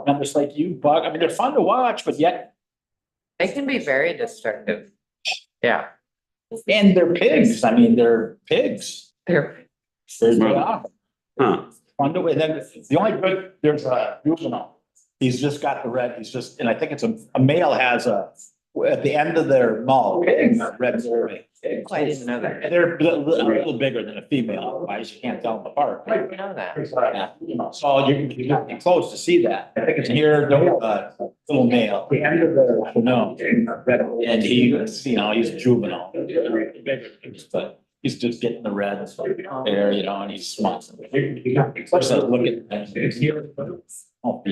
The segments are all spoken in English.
and it's like you bug, I mean, they're fun to watch, but yet, They can be very destructive. Yeah, and they're pigs, I mean, they're pigs. they're, They are. Huh, Fun to, and then the only good, there's a juvenile. He's just got the red, he's just, and I think it's a male has at the end of their mull, red ring. oh, I didn't know that. They're a little bigger than a female, otherwise you can't tell them apart. I didn't know that. Yeah. So you have to be close to see that. I think it's here, little male. The end of their, no. And he, he's juvenile. But he's just getting the red there, and he's smart. Plus, I look at. Oh, I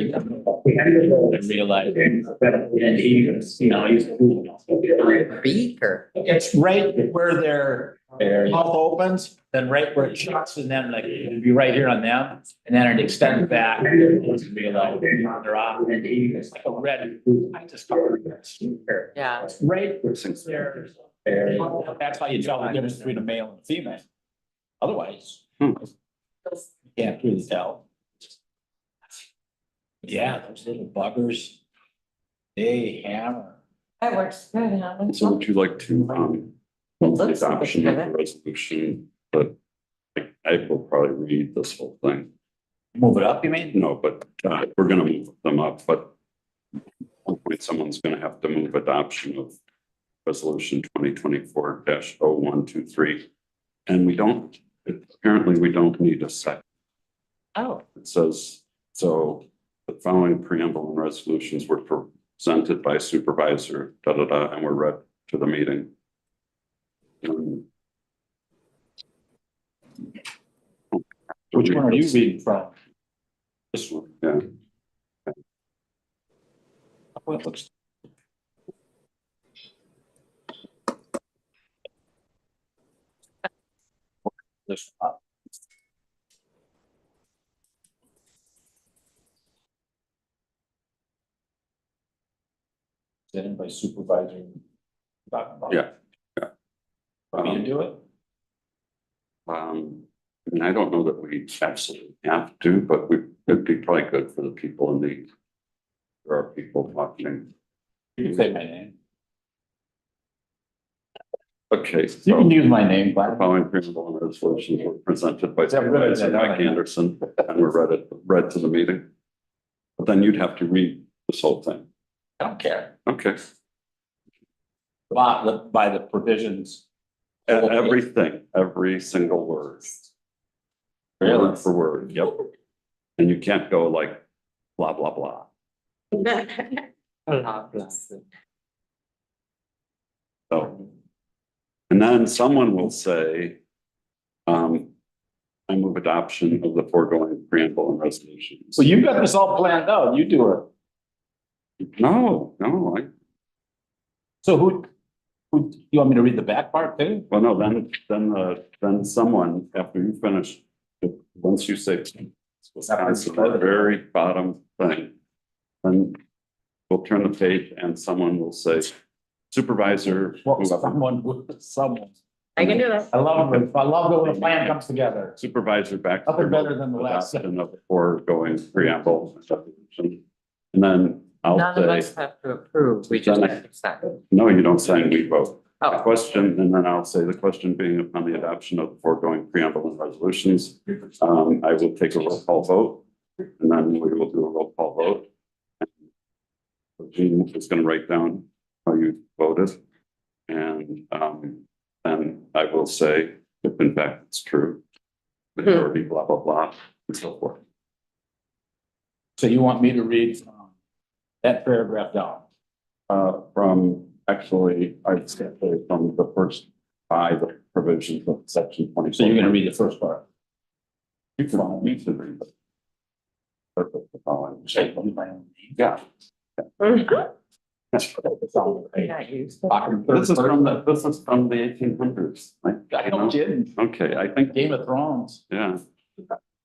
realize. And he's juvenile. Beak or? It's right where their mouth opens, then right where it shuts, and then like it'd be right here on them, and then it extends back. It's be like they're off, and it's like a red. I just covered it. Yeah. It's right since there. That's how you tell the difference between a male and a female. Otherwise, you can't really tell. Yeah, those little buggers. They hammer. That works good, huh? so would you like to, move the adoption of the resolution, but I will probably read this whole thing. Move it up, you mean? No, but, we're gonna move them up, but at one point, someone's gonna have to move adoption of resolution 2024-0123. And apparently we don't need a second. Oh, It says, so the following preamble and resolutions were presented by supervisor, and were read to the meeting. Which one are you reading from? This one. Yeah. Well, it looks. This up. Sent by supervisor. Yeah. Want me to do it? I mean, I don't know that we absolutely have to, but it'd be probably good for the people in the. There are people watching. You can say my name. Okay. You So can use my name, the but. following preamble and resolutions were presented by Yeah, really, supervisor yeah, Mike yeah. Anderson and were read to the meeting. But then you'd have to read this whole thing. I don't care. Okay. By the provisions. Everything, every single word. Really? Word for word, yep. And you can't go like blah, blah, blah. blah, blah. So. And then someone will say, I move adoption of the foregoing preamble and resolutions. So you got this all planned out, you do it. No, So who, you want me to read the back part too? well, no, then someone, after you finish, once you say. The very bottom thing, then we'll turn the page and someone will say supervisor. Well, whoever, someone. I can do that. I love it when the plan comes together. Supervisor back. Nothing better than the last adoption of the foregoing preamble. And then I'll None of us say, have to approve, we just have to accept. no, you don't say we vote. The Oh, question, and then I'll say the question being upon the adoption of the foregoing preamble and resolutions. I will take a roll call vote and then we will do a roll call vote. So Jean is going to write down how you voted. And then I will say, if in fact it's true, majority, blah, blah, blah, and so forth. So you want me to read that paragraph down? From actually, I'd say from the first 5 provisions of section 20. So you're gonna read the first part? You can all need to read it. Perfect. The following. Say my own name. Yeah. That's what it's all right. not used. This is from the 1800s. I don't kidding. Okay, I think, Game of Thrones. yeah,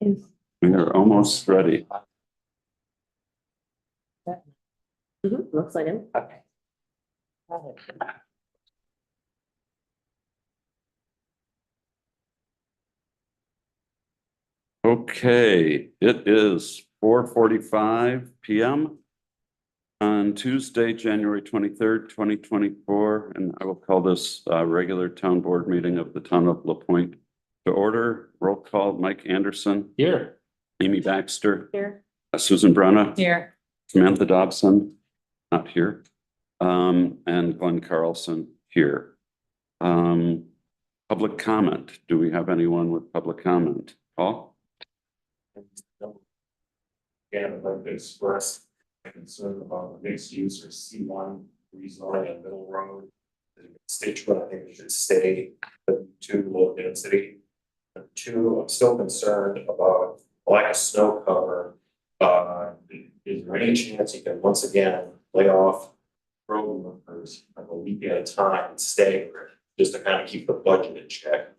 we are almost ready. Looks like it. Okay. Okay, it is 4:45 PM on Tuesday, January 23rd, 2024, and I will call this regular town board meeting of the town of La Pointe to order. Roll call, Mike Anderson, Here. Amy Baxter, Here. Susan Brenna, Here. Samantha Dobson, not here, and Glenn Carlson here. Public comment. Do we have anyone with public comment? Paul? Again, I'd like to express my concern about the mixed use or C1 rezoning on Middle Road. The stage one, I think it should stay to low density. And two, I'm still concerned about lack of snow cover. Is there any chance you can once again lay off road workers for a week at a time and stay just to kind of keep the budget in check?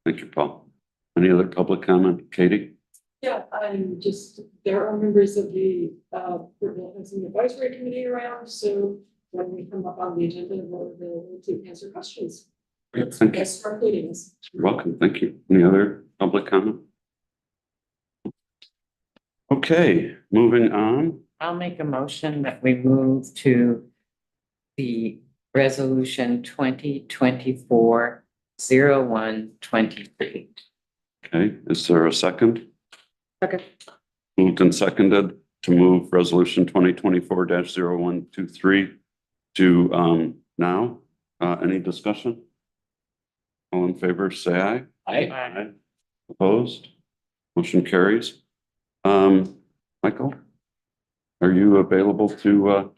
Thank you, Paul. Any other public comment? Katie? Yeah, I'm just, there are members of the Urban Housing Advisory Committee around, so when we come up on the agenda, we're available to answer questions. Great, thank you. Yes, for meetings. You're welcome. Thank you. Any other public comment? Okay, moving on. I'll make a motion that we move to the resolution 2024-01-23. Okay, is there a second? Okay. Moved and seconded to move resolution 2024-0123 to now. Any discussion? All in favor, say aye. Aye. Opposed? Motion carries. Michael? Are you available to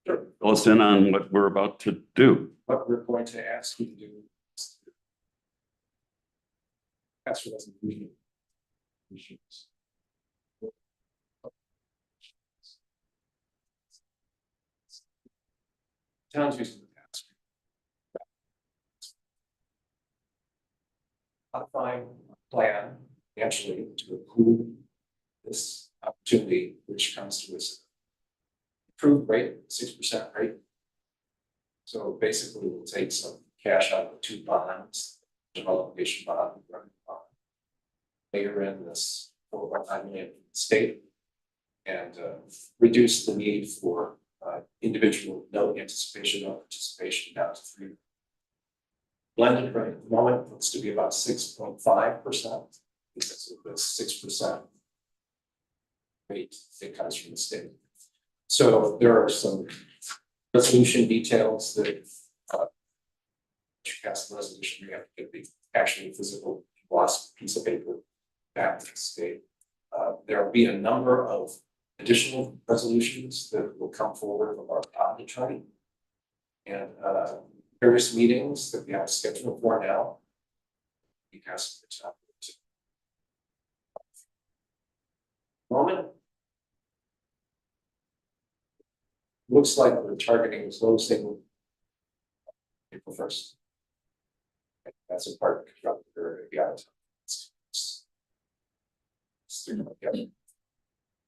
Sure. fill us in on what we're about to do? What we're going to ask you to do is to pass a resolution. Towns using the past. Modifying plan actually to approve this opportunity, which comes to us. Approved rate, 6% rate. So basically, we'll take some cash out of the two bonds, development bond, and revenue bond. Layer in this 4.9 million from the state. And reduce the need for individual no anticipation or participation down to 3. Blended rate at the moment looks to be about 6.5%. Because of the 6% rate that comes from the state. So there are some resolution details that you pass the resolution, you have to get the actually physical gloss piece of paper back to the state. There will be a number of additional resolutions that will come forward from our town attorney. And various meetings that we have scheduled for now. We pass the top moment. Looks like we're targeting closing April 1st. That's a part of the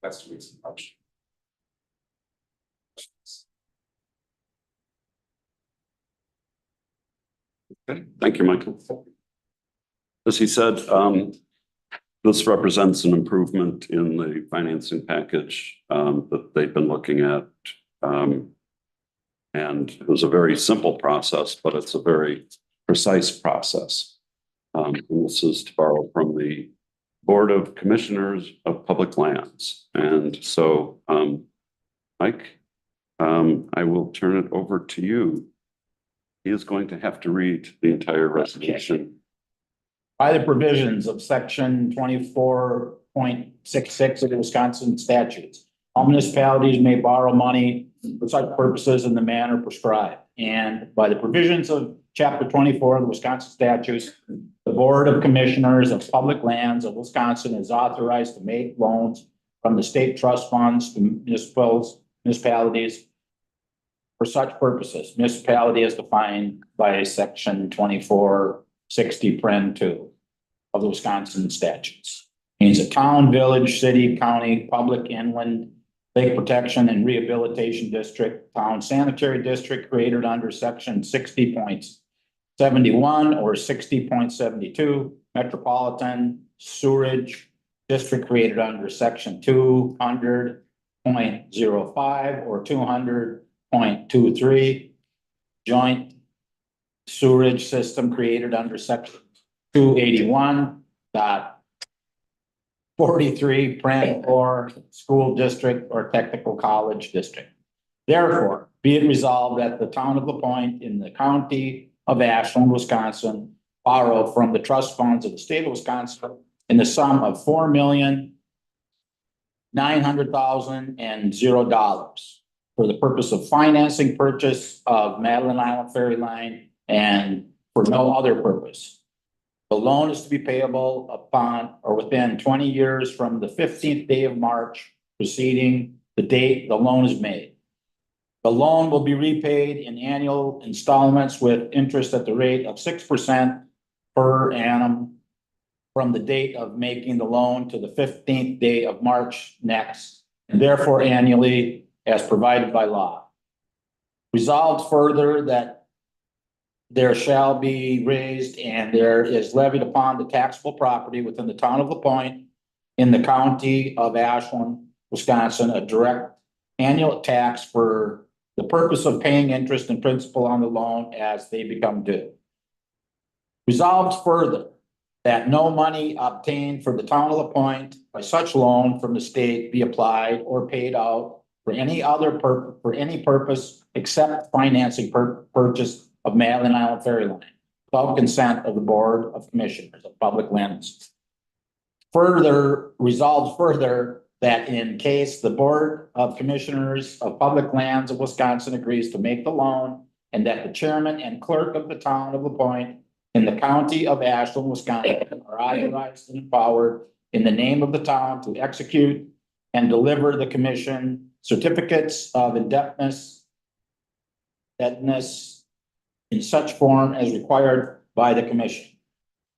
that's 2 weeks in March. Okay, thank you, Michael. As he said, this represents an improvement in the financing package that they've been looking at. And it was a very simple process, but it's a very precise process. And this is to borrow from the Board of Commissioners of Public Lands. And so, Mike, I will turn it over to you. He is going to have to read the entire resolution. By the provisions of section 24.66 of the Wisconsin statutes, all municipalities may borrow money for such purposes in the manner prescribed. And by the provisions of chapter 24 of the Wisconsin statutes, the Board of Commissioners of Public Lands of Wisconsin is authorized to make loans from the state trust funds to municipalities for such purposes. Municipality is defined by section 2460(2) of the Wisconsin statutes. Means a town, village, city, county, public, inland, lake protection and rehabilitation district, town sanitary district created under section 60.71 or 60.72, metropolitan sewerage district created under section 200.05 or 200.23, joint sewerage system created under section 281.43, paren or school district or technical college district. Therefore, be it resolved that the town of LaPointe in the county of Ashland, Wisconsin, borrow from the trust funds of the state of Wisconsin in the sum of $4,900,000 for the purpose of financing purchase of Madeline Island Ferry Line and for no other purpose. The loan is to be payable upon or within 20 years from the 15th day of March preceding the date the loan is made. The loan will be repaid in annual installments with interest at the rate of 6% per annum from the date of making the loan to the 15th day of March next, and therefore annually as provided by law. Resolved further that there shall be raised and there is levied upon the taxable property within the town of LaPointe in the county of Ashland, Wisconsin, a direct annual tax for the purpose of paying interest and principal on the loan as they become due. Resolved further that no money obtained for the town of LaPointe by such loan from the state be applied or paid out for any other for any purpose except financing purchase of Madeline Island Ferry Line, without consent of the Board of Commissioners of Public Lands. Further, resolved further that in case the Board of Commissioners of Public Lands of Wisconsin agrees to make the loan, and that the chairman and clerk of the town of LaPointe in the county of Ashland, Wisconsin are authorized and empowered in the name of the town to execute and deliver the commission certificates of indebtedness in such form as required by the commission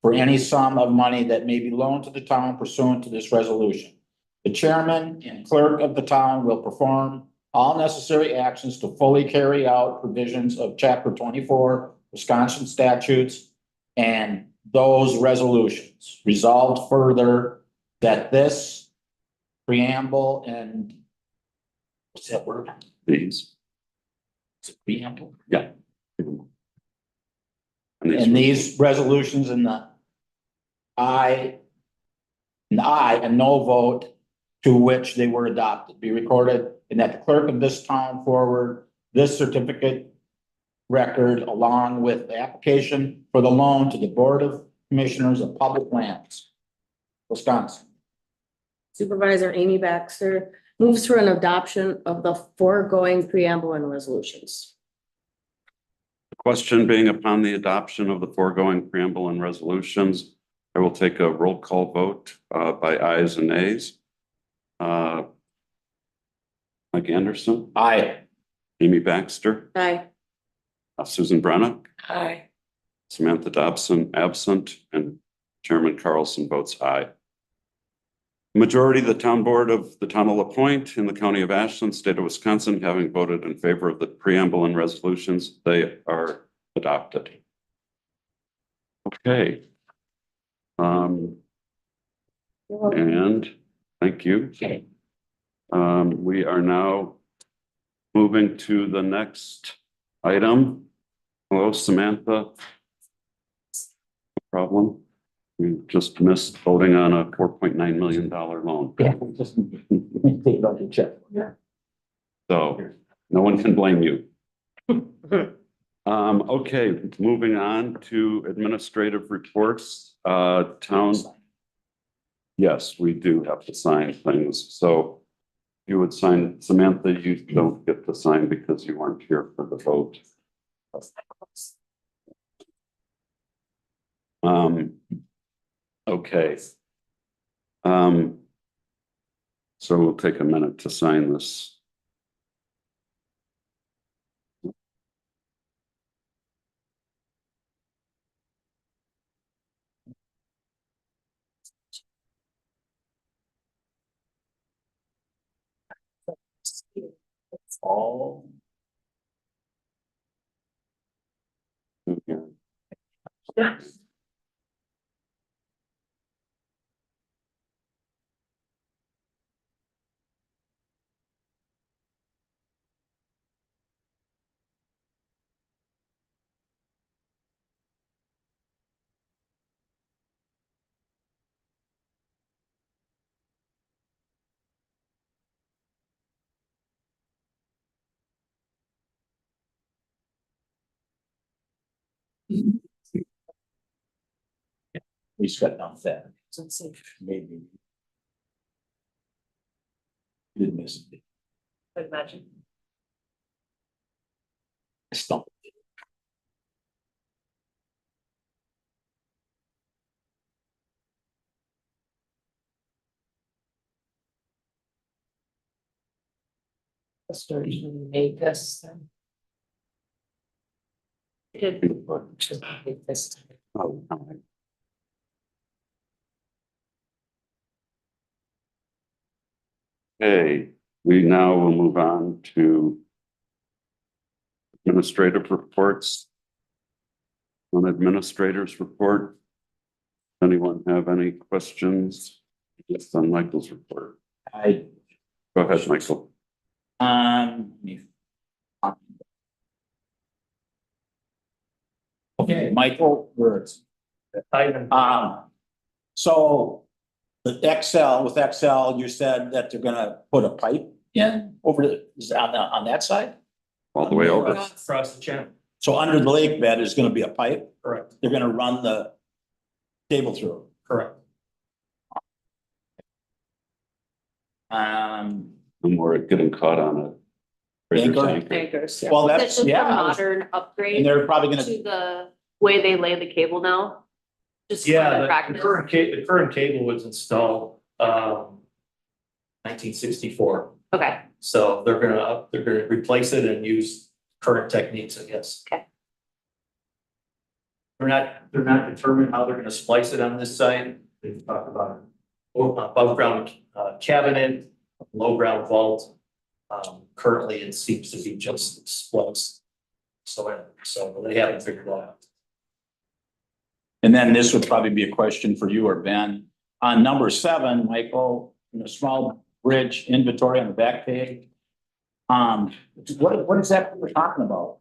for any sum of money that may be loaned to the town pursuant to this resolution. The chairman and clerk of the town will perform all necessary actions to fully carry out provisions of chapter 24 Wisconsin statutes and those resolutions. Resolved further that this preamble and what's that word? These. It's a preamble. Yeah. And these resolutions in the aye and no vote to which they were adopted be recorded, and that the clerk of this town forward this certificate record along with the application for the loan to the Board of Commissioners of Public Lands, Wisconsin. Supervisor Amy Baxter moves for an adoption of the foregoing preamble and resolutions. Question being upon the adoption of the foregoing preamble and resolutions, I will take a roll call vote by ayes and nays. Mike Anderson, Aye. Amy Baxter, Aye. Susan Brenna, Aye. Samantha Dobson absent, and Chairman Carlson votes aye. Majority of the town board of the town of LaPointe in the county of Ashland, state of Wisconsin, having voted in favor of the preamble and resolutions, they are adopted. Okay. And thank you. We are now moving to the next item. Hello, Samantha. No problem. We just missed voting on a $4.9 million loan. Yeah, just take it off the check. So no one can blame you. Okay, moving on to administrative reports, town. Yes, we do have to sign things. So you would sign, Samantha, you don't get to sign because you weren't here for the vote. Okay. So we'll take a minute to sign this. All. Okay. He's got down that, maybe. Didn't miss it. I'd imagine. Stumbled. Make this. Did, Just make this. Oh, all right. Okay, we now will move on to administrative reports. On administrators report. Anyone have any questions? Just on Michael's report. I, Go ahead, Michael. let me- Okay, Michael, words. So the with Excel, you said that they're gonna put a pipe in over the, is it on that side? All the way over. Across the channel. So under the lake bed is gonna be a pipe, Correct, they're gonna run the cable through. correct. And we're getting caught on a. Anchor? anchors, yeah. Well, That's that's, just a yeah, modern and upgrade they're probably to gonna, the way they lay the cable now. Just Yeah, common the practice. the current cable was installed, 1964. Okay, So they're gonna replace it and use current techniques, I guess. Okay. They're not determined how they're gonna splice it on this side. They've talked about above ground cabinet, low ground vault. Currently it seems to be just spliced. So they haven't figured it out. and then this would probably be a question for you or Ben. On number 7, Michael, in the small bridge inventory on the back page. What is that we're talking about?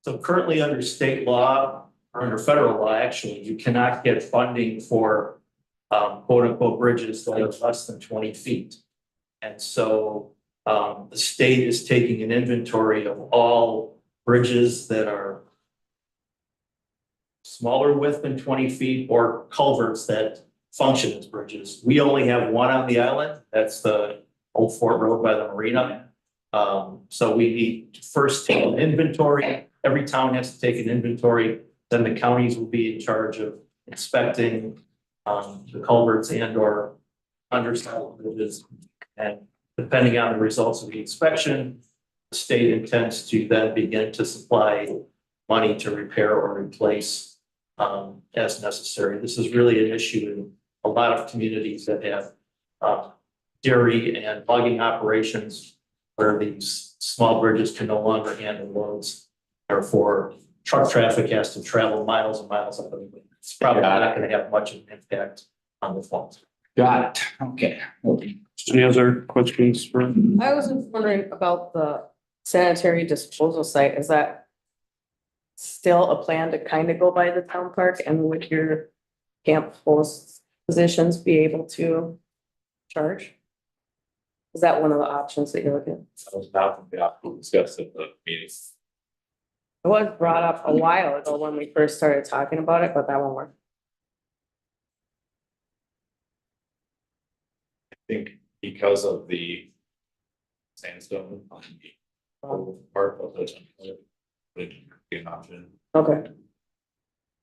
So currently under state law, or under federal law, actually, you cannot get funding for quote unquote bridges that are less than 20 feet. And so the state is taking an inventory of all bridges that are smaller width than 20 feet or culverts that function as bridges. We only have one on the island. That's the Old Fort Road by the marina. So we need to first take an inventory. Every town has to take an inventory. Then the counties will be in charge of inspecting the culverts and or undersized bridges. And depending on the results of the inspection, the state intends to then begin to supply money to repair or replace as necessary. This is really an issue in a lot of communities that have dairy and logging operations where these small bridges can no longer handle loads. Therefore, truck traffic has to travel miles and miles of it. It's probably not going to have much of an impact on the funds. Got it, okay. Any other questions for? I was just wondering about the sanitary disposal site. Is that still a plan to kind of go by the town park, and would your camp host positions be able to charge? Is that one of the options that you're looking at? That was not the option discussed at the meeting. It was brought up a while ago when we first started talking about it, but that won't work. I think because of the sandstone on the part of the would be an option. Okay,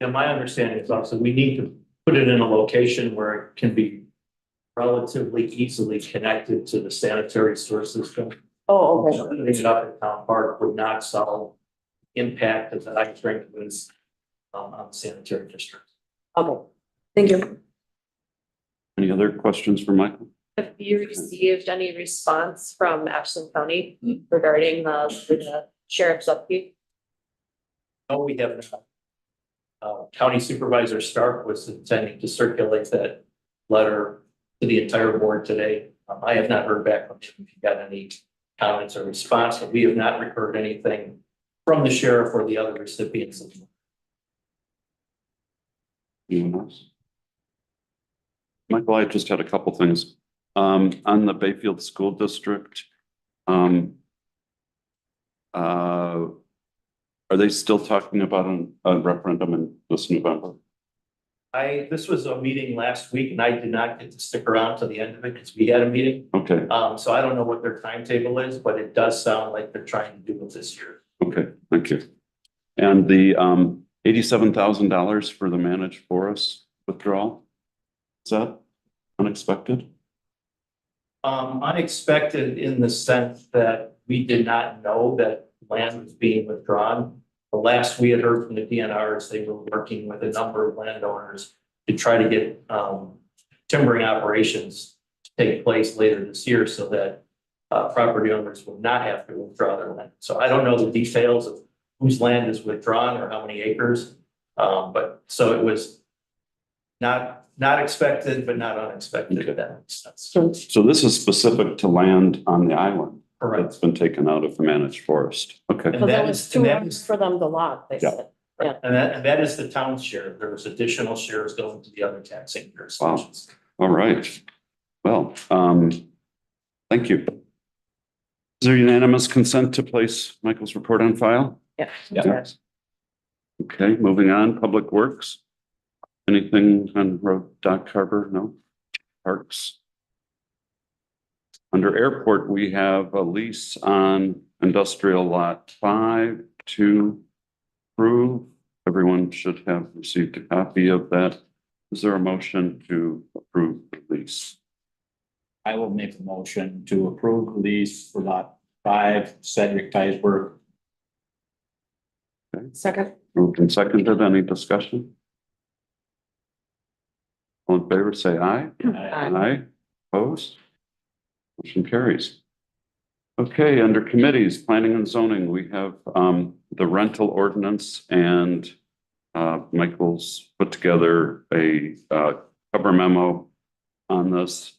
Yeah, my understanding is also we need to put it in a location where it can be relatively easily connected to the sanitary sewer system. oh, okay, Putting it up in town park would not solve impact of the high strength winds on the sanitary district. okay, thank you. Any other questions for Michael? have you received any response from Ashland County regarding the sheriff's upkeep? No, we have not. County Supervisor Stark was intending to circulate that letter to the entire board today. I have not heard back from him if he got any comments or response, but we have not heard anything from the sheriff or the other recipients of the Anyone else? Michael, I just had a couple things. On the Bayfield School District. Are they still talking about a referendum in this November? This was a meeting last week and I did not get to stick around to the end of it because we had a meeting. Okay, So I don't know what their timetable is, but it does sound like they're trying to do it this year. okay, thank you. And the $87,000 for the managed forest withdrawal? Is that unexpected? Unexpected in the sense that we did not know that land was being withdrawn. The last we had heard from the DNRs, they were working with a number of landowners to try to get timbering operations to take place later this year so that property owners would not have to withdraw their land. So I don't know the details of whose land is withdrawn or how many acres. But so it was not expected, but not unexpected. Okay. If that makes sense. So this is specific to land on the island Correct. that's been taken out of the managed forest. Okay, Because that that is- was too and that much is- for them to lot, they Yeah. said. And that is the town's share. There was additional shares going to the other taxing jurisdictions. all right. Well, thank you. Is there unanimous consent to place Michael's report on file? Yeah. Yes. Okay, moving on, Public Works. Anything on road, dock, harbor? No? Parks? Under airport, we have a lease on industrial lot 5 to approve. Everyone should have received a copy of that. Is there a motion to approve the lease? I will make a motion to approve the lease for lot 5, Cedric Ticeborough. Second, Moved and seconded. Any discussion? All in favor, say aye. Aye. Opposed? Motion carries. Okay, under committees, planning and zoning, we have the rental ordinance and Michael's put together a cover memo on this.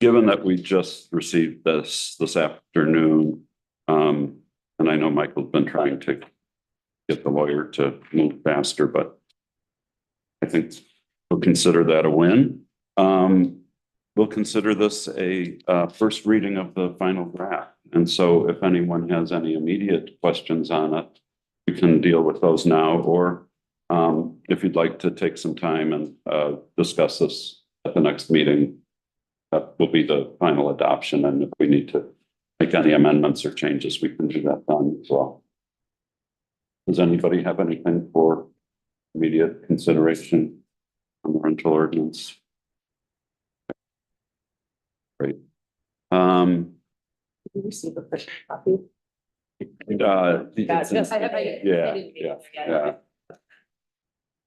Given that we just received this afternoon, and I know Michael's been trying to get the lawyer to move faster, but I think we'll consider that a win. We'll consider this a first reading of the final draft. And so if anyone has any immediate questions on it, we can deal with those now, or if you'd like to take some time and discuss this at the next meeting, that will be the final adoption. And if we need to make any amendments or changes, we can do that then as well. Does anybody have anything for immediate consideration on the rental ordinance? Great. did you receive a first copy? It's in- I have, I Yeah, didn't yeah, read it yet. yeah.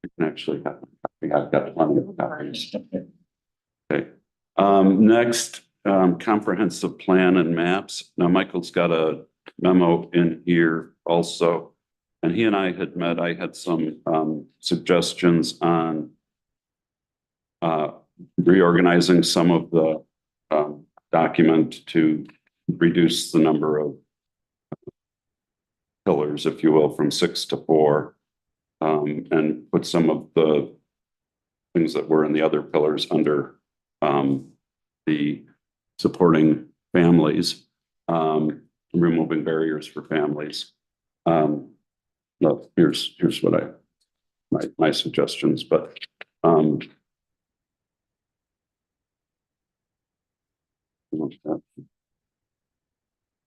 You can actually have, I've got plenty of copies. Okay, next, comprehensive plan and maps. Now, Michael's got a memo in here also. And he and I had met, I had some suggestions on reorganizing some of the document to reduce the number of pillars, if you will, from 6 to 4, and put some of the things that were in the other pillars under the supporting families, removing barriers for families. No, here's what my suggestions, but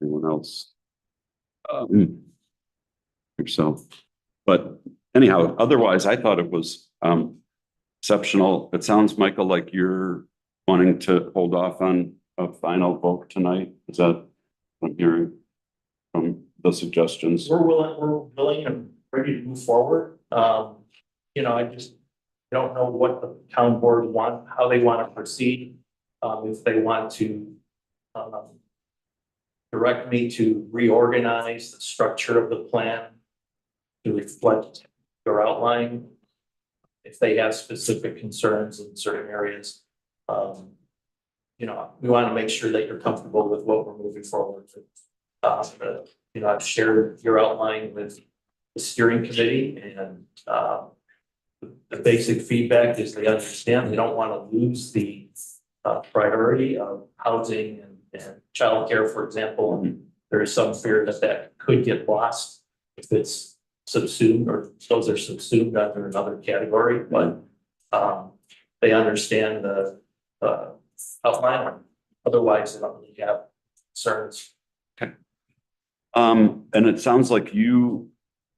anyone else? Yourself. But anyhow, otherwise, I thought it was exceptional. It sounds, Michael, like you're wanting to hold off on a final vote tonight. Is that what I'm hearing from the suggestions? We're willing and ready to move forward. I just don't know what the town board want, how they want to proceed. If they want to direct me to reorganize the structure of the plan to reflect your outline. If they have specific concerns in certain areas, we want to make sure that you're comfortable with what we're moving forward with. I've shared your outline with the steering committee, and the basic feedback is they understand they don't want to lose the priority of housing and childcare, for example. There is some fear that could get lost if it's subsumed or those are subsumed under another category, but they understand the outline. Otherwise, they don't really have concerns. And it sounds like you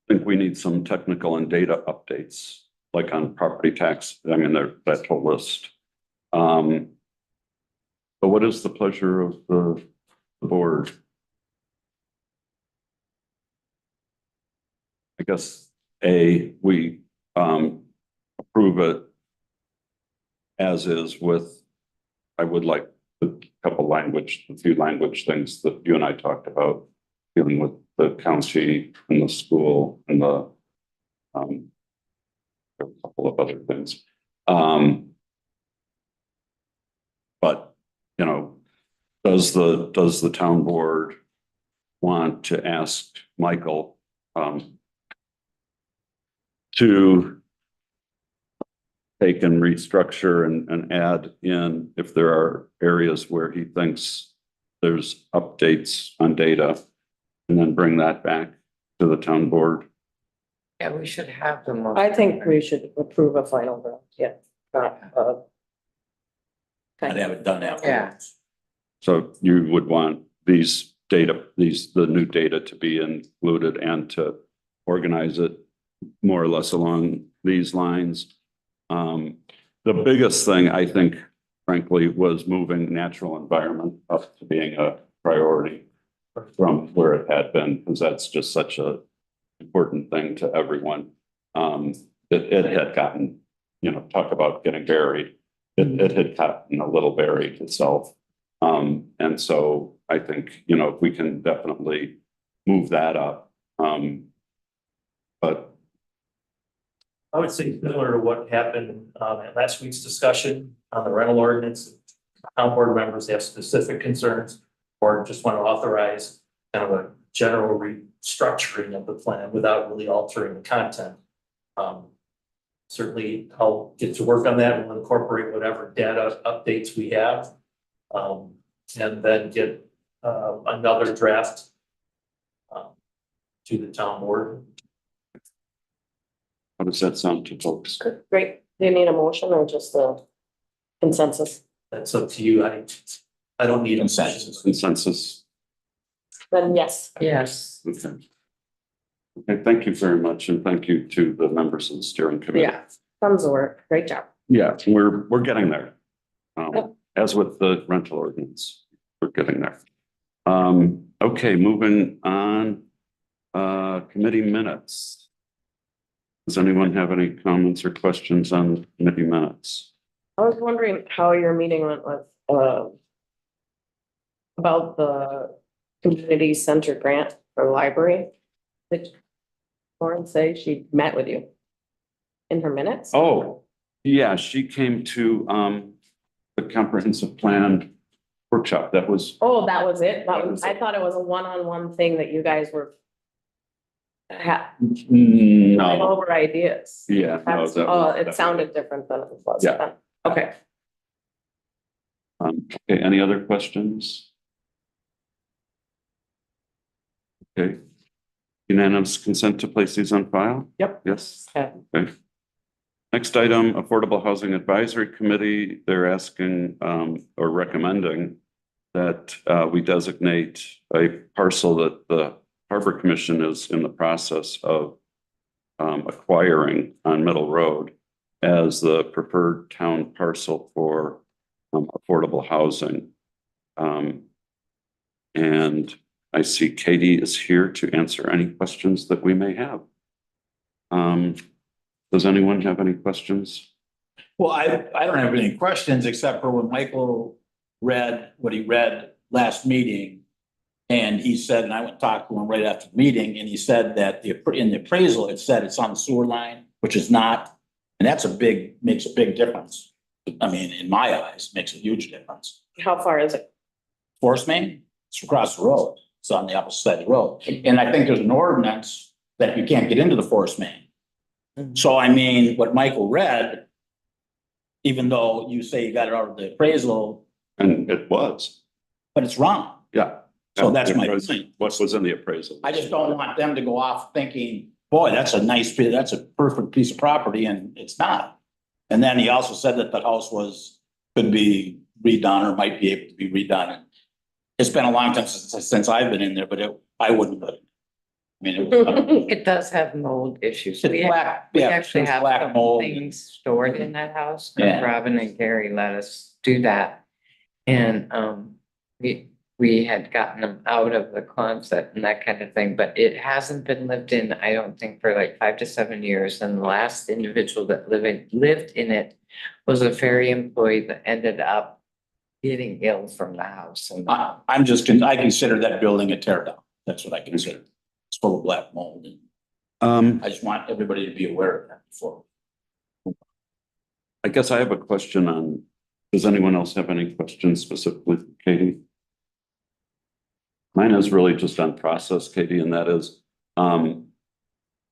think we need some technical and data updates, like on property tax. I mean, that whole list. But what is the pleasure of the board? I guess, we approve it as is with, I would like a few language things that you and I talked about, dealing with the county and the school and a couple of other things. But, you know, does the town board want to ask Michael to take and restructure and add in if there are areas where he thinks there's updates on data, and then bring that back to the town board? Yeah, we should have them. I think we should approve a final draft, yeah. I'd have it done after. Yeah. So you would want these data, the new data to be included and to organize it more or less along these lines. The biggest thing, I think, frankly, was moving natural environment up to being a priority from where it had been, because that's just such a important thing to everyone. It had gotten, you know, talk about getting buried. It had gotten a little buried itself. And so I think, you know, we can definitely move that up. But I would say similar to what happened at last week's discussion on the rental ordinance. Town board members have specific concerns or just want to authorize kind of a general restructuring of the plan without really altering the content. Certainly, I'll get to work on that. We'll incorporate whatever data updates we have. And then get another draft to the town board. how does that sound to folks? Great. Do you need a motion or just a consensus? That's up to you. I don't need a Consensus. Consensus? Then yes. Yes. Okay. Okay, thank you very much, and thank you to the members of the steering committee. Yeah, tons of work. Great job. Yeah, we're getting there. Yep. As with the rental ordinance, we're getting there. Okay, moving on, committee minutes. Does anyone have any comments or questions on committee minutes? I was wondering how your meeting went with, about the community center grant for library. Did Lauren say she met with you in her minutes? Oh, yeah, she came to, the comprehensive plan workshop. That was, Oh, that was it? I thought it was a one-on-one thing that you guys were going no, over ideas. yeah. No, That's, that oh, was- it sounded different than it was. Yeah. then. Okay. Okay, any other questions? Okay. Unanimous consent to place these on file? Yep. Yes. Okay. Okay. Next item, Affordable Housing Advisory Committee, they're asking or recommending that we designate a parcel that the Harbor Commission is in the process of acquiring on Middle Road as the preferred town parcel for affordable housing. And I see Katie is here to answer any questions that we may have. Does anyone have any questions? Well, I don't have any questions except for when Michael read what he read last meeting. And he said, and I went and talked to him right after the meeting, and he said that in the appraisal, it said it's on the sewer line, which is not. And that's makes a big difference. I mean, in my eyes, makes a huge difference. How far is it? Forest main, it's across the road. It's on the opposite side of the road. And I think there's an ordinance that you can't get into the forest main. So I mean, what Michael read, even though you say you got it out of the appraisal, And it was, but it's wrong. yeah. So that's my Because point. What was in the appraisal? I just don't want them to go off thinking, boy, that's a nice, that's a perfect piece of property, and it's not. And then he also said that the house could be redone or might be able to be redone. And it's been a long time since I've been in there, but I wouldn't put it. I mean, It does have mold issues. it's We black, we yeah, actually it's have black some mold. things stored in that house. Yeah. Robin and Gary let us do that. And we had gotten them out of the closet and that kind of thing, but it hasn't been lived in, I don't think, for like 5 to 7 years. And the last individual that lived in it was a ferry employee that ended up getting ill from the house. And I consider that building a tear down. That's what I consider. It's full of black mold. And I just want everybody to be aware of that before. I guess I have a question on, does anyone else have any questions specifically, for Katie? Mine is really just on process, Katie, and that is,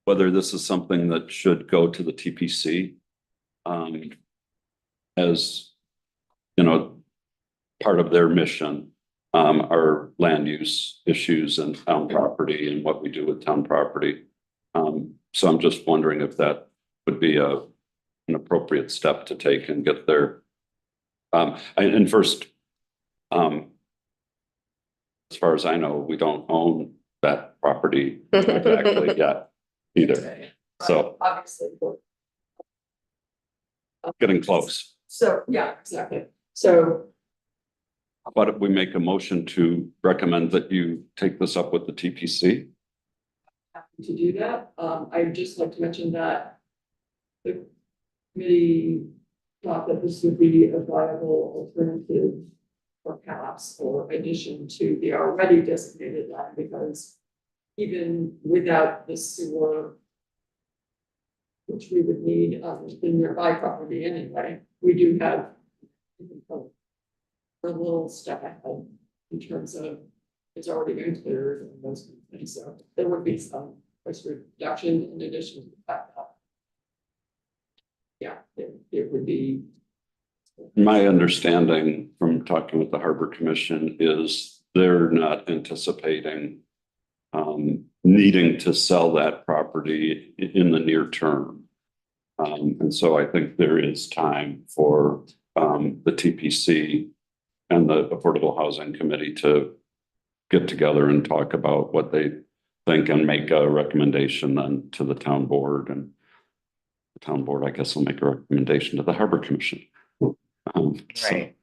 whether this is something that should go to the TPC, as, you know, part of their mission, our land use issues and town property and what we do with town property. So I'm just wondering if that would be an appropriate step to take and get there. And first, as far as I know, we don't own that property exactly yet either. So Obviously. getting close. So, yeah, exactly. So But if we make a motion to recommend that you take this up with the TPC? happy to do that. I'd just like to mention that the committee thought that this would be a viable alternative perhaps or addition to the already designated land, because even without the sewer, which we would need the nearby property anyway, we do have a little step ahead in terms of it's already been cleared and those kind of things. So there would be some price reduction in addition to the fact that, yeah, it would be. My understanding from talking with the Harbor Commission is they're not anticipating needing to sell that property in the near term. And so I think there is time for the TPC and the Affordable Housing Committee to get together and talk about what they think and make a recommendation then to the town board. And the town board, I guess, will make a recommendation to the Harbor Commission. So, right.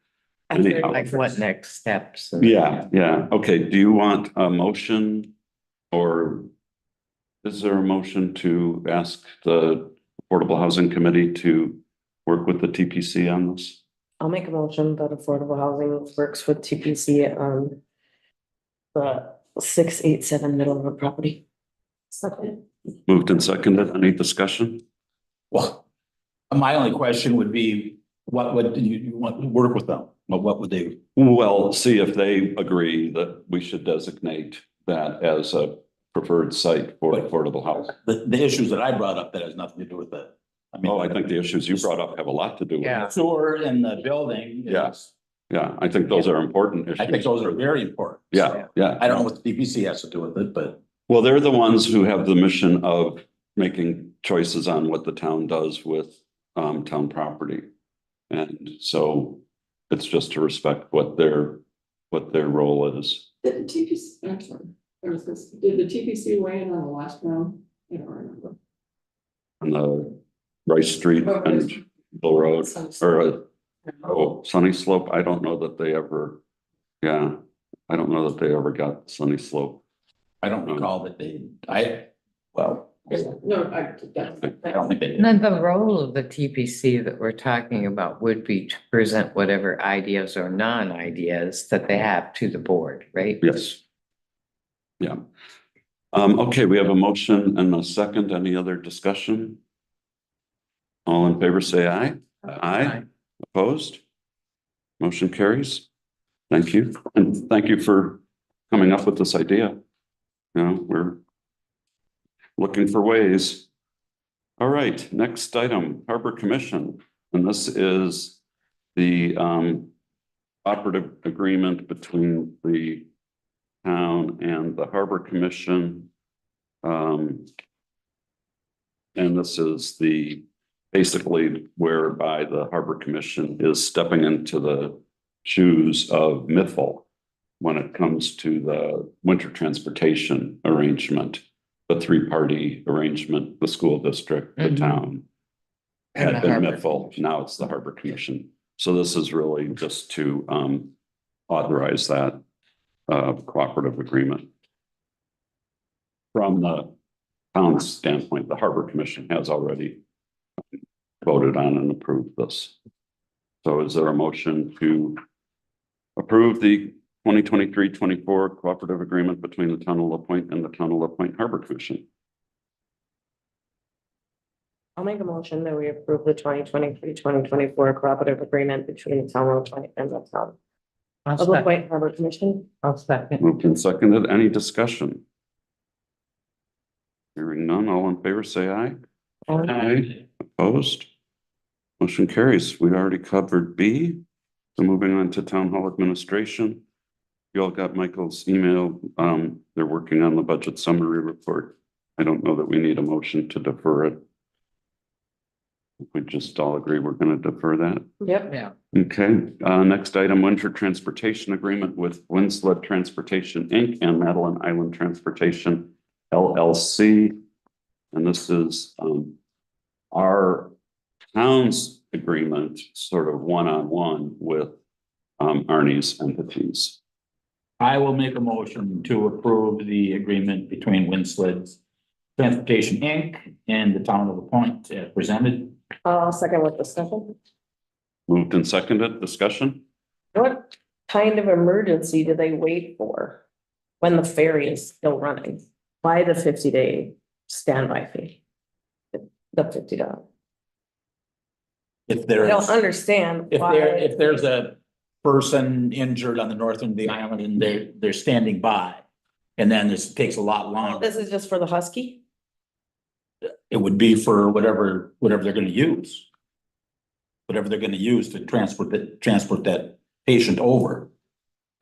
anyhow. Like what next steps? Yeah, yeah. Okay, do you want a motion? Or is there a motion to ask the Affordable Housing Committee to work with the TPC on this? I'll make a motion that affordable housing works with TPC on the 687 middle of a property. Second. Moved and seconded. Any discussion? Well, my only question would be, what would you want to work with them? What would they? Well, see if they agree that we should designate that as a preferred site for affordable housing. The issues that I brought up that has nothing to do with that. I mean, Oh, I think the issues you brought up have a lot to do with it. Yeah. sewer and the building. Yes. Yeah, I think those are important issues. I think those are very important. Yeah, yeah. I don't know what the DPC has to do with it, but Well, they're the ones who have the mission of making choices on what the town does with town property. And so it's just to respect what their role is. Did the TPC, I'm sorry, did the TPC weigh in on the last round? I don't remember. On the Rice Street and Bill Road or Sunny Slope. I don't know that they ever, yeah, I don't know that they ever got Sunny Slope. I don't recall that No, I don't think they And did. then the role of the TPC that we're talking about would be to present whatever ideas or non-ideas that they have to the board, right? Yes. Yeah. Okay, we have a motion and a second. Any other discussion? All in favor, say aye. Aye. Opposed? Motion carries. Thank you. And thank you for coming up with this idea. You know, we're looking for ways. All right, next item, Harbor Commission. And this is the operative agreement between the town and the Harbor Commission. And this is basically whereby the Harbor Commission is stepping into the shoes of Miffle when it comes to the winter transportation arrangement, the three-party arrangement, the school district, the Mhm. town. And Had the been Harbor Miffle, now it's the Harbor Commission. So this is really just to authorize that cooperative agreement. From the town's standpoint, the Harbor Commission has already voted on and approved this. So is there a motion to approve the 2023-24 cooperative agreement between the town of La Pointe and the town of La Pointe Harbor Commission? I'll make a motion that we approve the 2023-2024 cooperative agreement between the town of La Pointe and the town I'll of La second. Pointe Harbor Commission. I'll second. Moved and seconded. Any discussion? Hearing none, all in favor, say aye. Aye. Opposed? Motion carries. We already covered B. So moving on to town hall administration. You all got Michael's email. They're working on the budget summary report. I don't know that we need a motion to defer it. We just all agree we're going to defer that. Yep. Yeah. Okay, next item, winter transportation agreement with Winsled Transportation, Inc. and Madeline Island Transportation LLC. And this is our town's agreement, sort of one-on-one with Arnie's entities. I will make a motion to approve the agreement between Winsled Transportation, Inc. and the town of La Pointe as presented. I'll second with discussion. Moved and seconded, discussion? What kind of emergency do they wait for when the ferry is still running? Why the 50-day standby fee? The $50. If I there's, don't understand if why. there's a person injured on the north end of the island and they're standing by, and then this takes a lot longer, This is just for the Husky? it would be for whatever they're gonna use. Whatever they're gonna use to transport that patient over.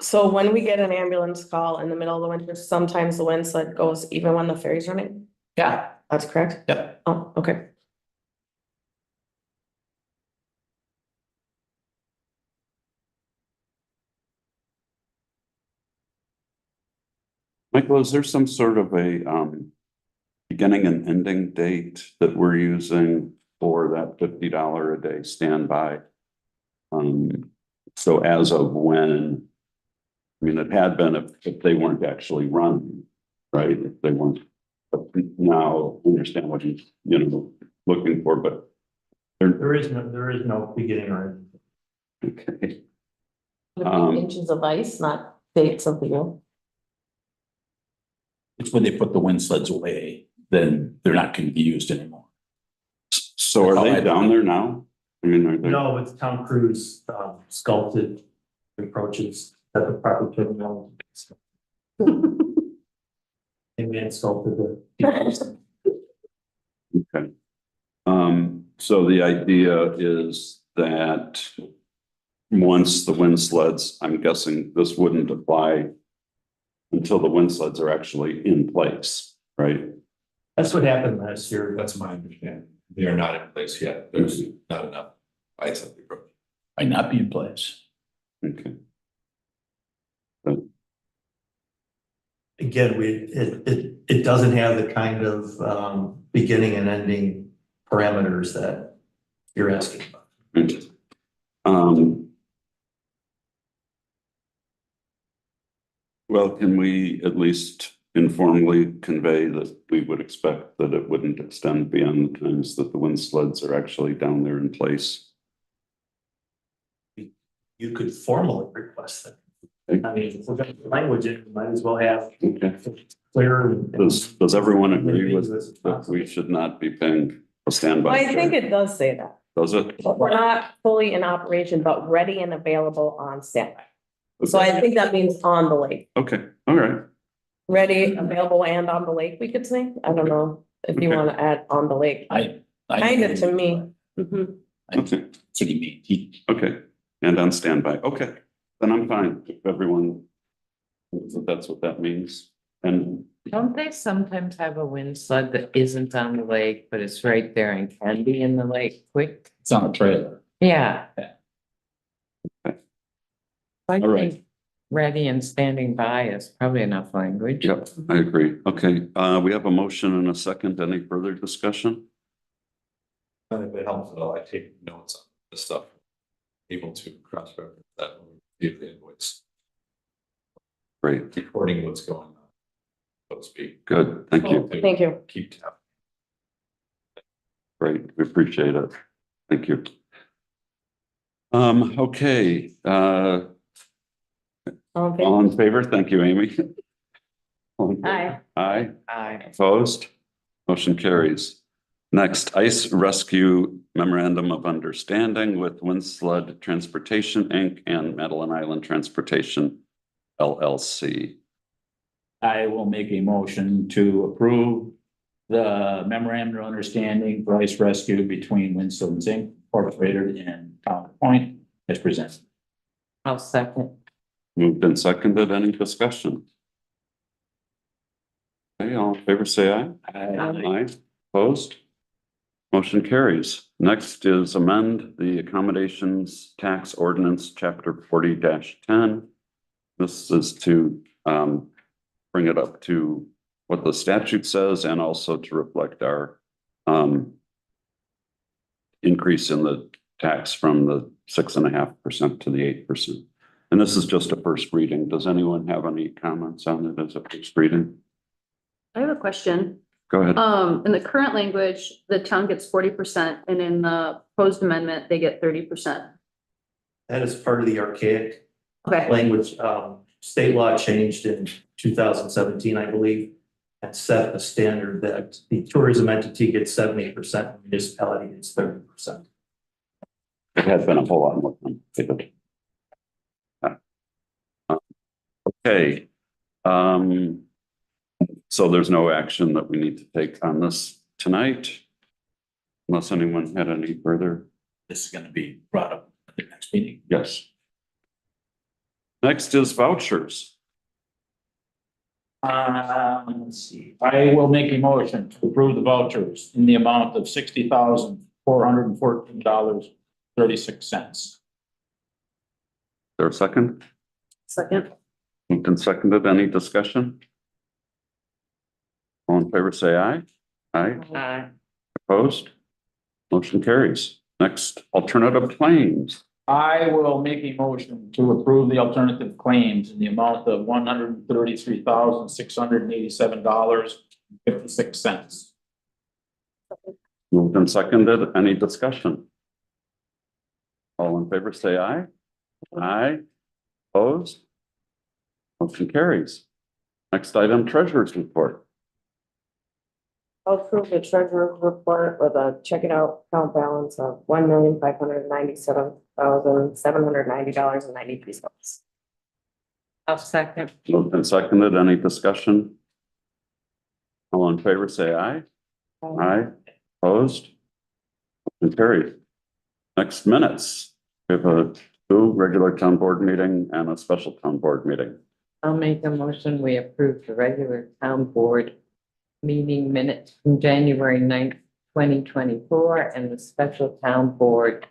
So when we get an ambulance call in the middle of the winter, sometimes the wind sled goes even when the ferry's running? Yeah, That's correct? yep. Oh, okay. Michael, is there some sort of a beginning and ending date that we're using for that $50 a day standby? So as of when, I mean, it had been if they weren't actually running, right? If they weren't, but now I understand what he's, looking for, but There is no beginning or end. okay. Would it be inches of ice, not dates of the year? It's when they put the wind sleds away, then they're not gonna be used anymore. So are they down there now? I mean, are they? No, it's Tom Cruise sculpted approaches at the proper terminology. And man sculpted the. Okay. So the idea is that once the wind sleds, I'm guessing this wouldn't apply until the wind sleds are actually in place, right? That's what happened last year. That's my understanding. They are not in place yet. There's not enough ice up the road. Might not be in place. Okay. Again, it doesn't have the kind of beginning and ending parameters that you're asking about. Well, can we at least informally convey that we would expect that it wouldn't extend beyond the times that the wind sleds are actually down there in place? You could formally request that. Okay. I mean, if we're going to language it, we might as well have Okay. clear. Does everyone agree with that we should not be paying a standby? I think fee? it does say that. Does it? But we're not fully in operation, but ready and available on standby. So I think that means on the lake, Okay, all right. ready, available and on the lake, we could say. I don't know if you Okay. want to add on the lake. I Kind of to me. Mhm. Okay. City meet, Okay, and on standby. Okay, then I'm fine if everyone So that's what that means. And Don't they sometimes have a wind sled that isn't on the lake, but it's right there and can be in the lake quick? It's on a trailer. Yeah. Yeah. I All right. think ready and standing by is probably enough language. yep, I agree. Okay, we have a motion and a second. Any further discussion? And if it helps at all, I take notes on this stuff. Able to cross reference that when we review the invoice, Great, recording what's going on. So to speak. good, thank you. Thank you. Keep tab. Great, we appreciate it. Thank you. Okay, all in favor? Thank you, Amy. All in favor? Aye. Aye, Aye. opposed? Motion carries. Next, Ice Rescue Memorandum of Understanding with Windsled Transportation, Inc. and Madeline Island Transportation LLC. I will make a motion to approve the memorandum of understanding for ice rescue between Winston Inc. Incorporated and Town Point as presented. I'll second. Moved and seconded. Any discussion? Okay, all in favor, say aye. Aye. Opposed? Motion carries. Next is amend the accommodations tax ordinance, chapter 40-10. This is to bring it up to what the statute says and also to reflect our increase in the tax from the 6.5% to the 8%. And this is just a first reading. Does anyone have any comments on it as a first reading? I have a question. Go ahead. In the current language, the town gets 40%, and in the proposed amendment, they get 30%. That is part of the archaic Okay, language. State law changed in 2017, I believe, and set a standard that the tourism entity gets 70%, municipality gets 30%. It has been a whole lot more complicated. Okay. So there's no action that we need to take on this tonight. Unless anyone had any further. This is gonna be brought up at the next meeting. Yes. Next is vouchers. Let's see, I will make a motion to approve the vouchers in the amount of $60,414.36. There a second? second. Moved and seconded. Any discussion? All in favor, say aye. Aye. Aye. Opposed? Motion carries. Next, alternative claims. I will make a motion to approve the alternative claims in the amount of $133,687.56. Moved and seconded. Any discussion? All in favor, say aye. Aye. Opposed? Motion carries. Next item, treasurer's report. I'll approve the treasurer's report with a checking out account balance of $1,597,790.93. I'll second. Moved and seconded. Any discussion? All in favor, say aye. Aye. Opposed? Motion carried. Next, minutes. We have a two regular town board meeting and a special town board meeting. I'll make a motion. We approve the regular town board meeting minutes from January 9th, 2024, and the special town board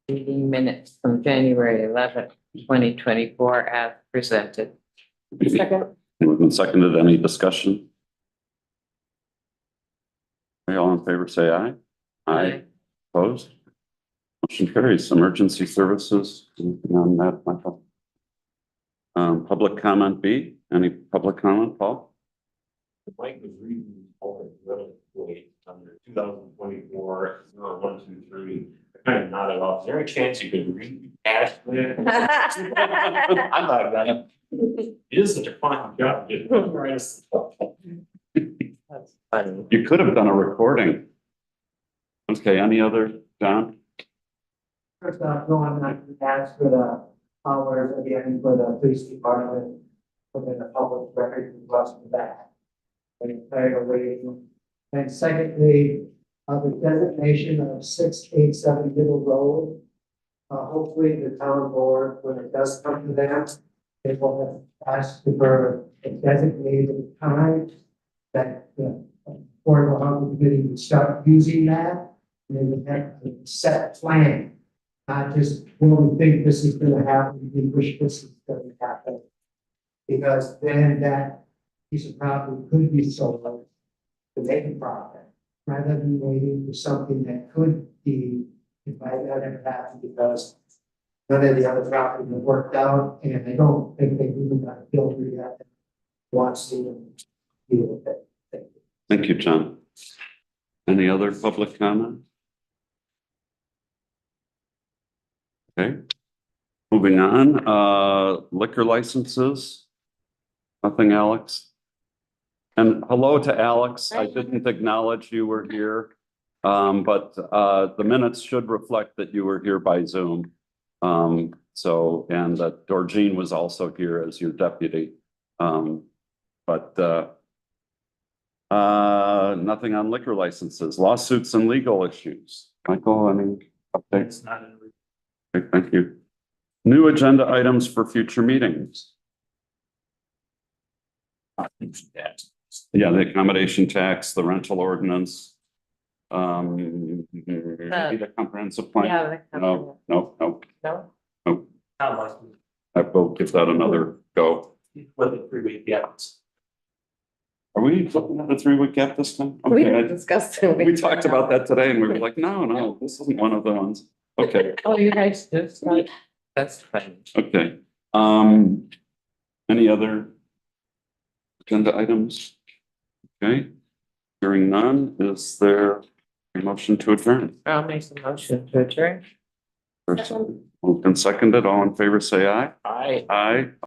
meeting minutes from January 11th, 2024, as presented. Second. Moved and seconded. Any discussion? Okay, all in favor, say aye. Aye. Opposed? Motion carries. Emergency services. Anything on that, Michael? Public comment B. Any public comment, Paul? Mike was reading all the really under 2024, 0123. I kind of nodded off. Is there any chance you could read past that? I'm not gonna. It is such a fun job. Just memorize stuff. That's funny. You could have done a recording. Okay, any other, John? First off, going on to ask for the hours again for the police department, within the public record request for that. And tired of waiting. And secondly, the designation of 687 Middle Road. Hopefully the town board, when it does come to that, they will ask for a designated time that the Affordable Housing Committee would start using that. And they would have a set plan, not just, well, we think this is gonna happen, we wish this is gonna happen. Because then that piece of property could be sold to make a profit, rather than waiting for something that could be, if I let it happen, because none of the other property have worked out, and they don't think they've even got a builder yet that wants to deal with it. Thank you, John. Any other public comment? Okay. Moving on, liquor licenses. Nothing, Alex? And hello to Alex. I didn't acknowledge you were here. But the minutes should reflect that you were here by Zoom. So, and that Dorjean was also here as your deputy. But nothing on liquor licenses, lawsuits and legal issues. Michael, any updates? It's not in the Okay, thank you. New agenda items for future meetings. Yeah, the accommodation tax, the rental ordinance. Maybe the comprehensive plan. Yeah. No. No? Not like I will give that another go. with the 3-week gaps. Are we looking at a 3-week gap this time? We Okay, discussed it. we talked about that today and we were like, no, this isn't one of the ones. Okay, Oh, you guys just, that's fine. okay. Any other agenda items? Okay, hearing none, is there a motion to adjourn? I'll make the motion to adjourn. Moved and seconded, all in favor, say aye. Aye. Aye.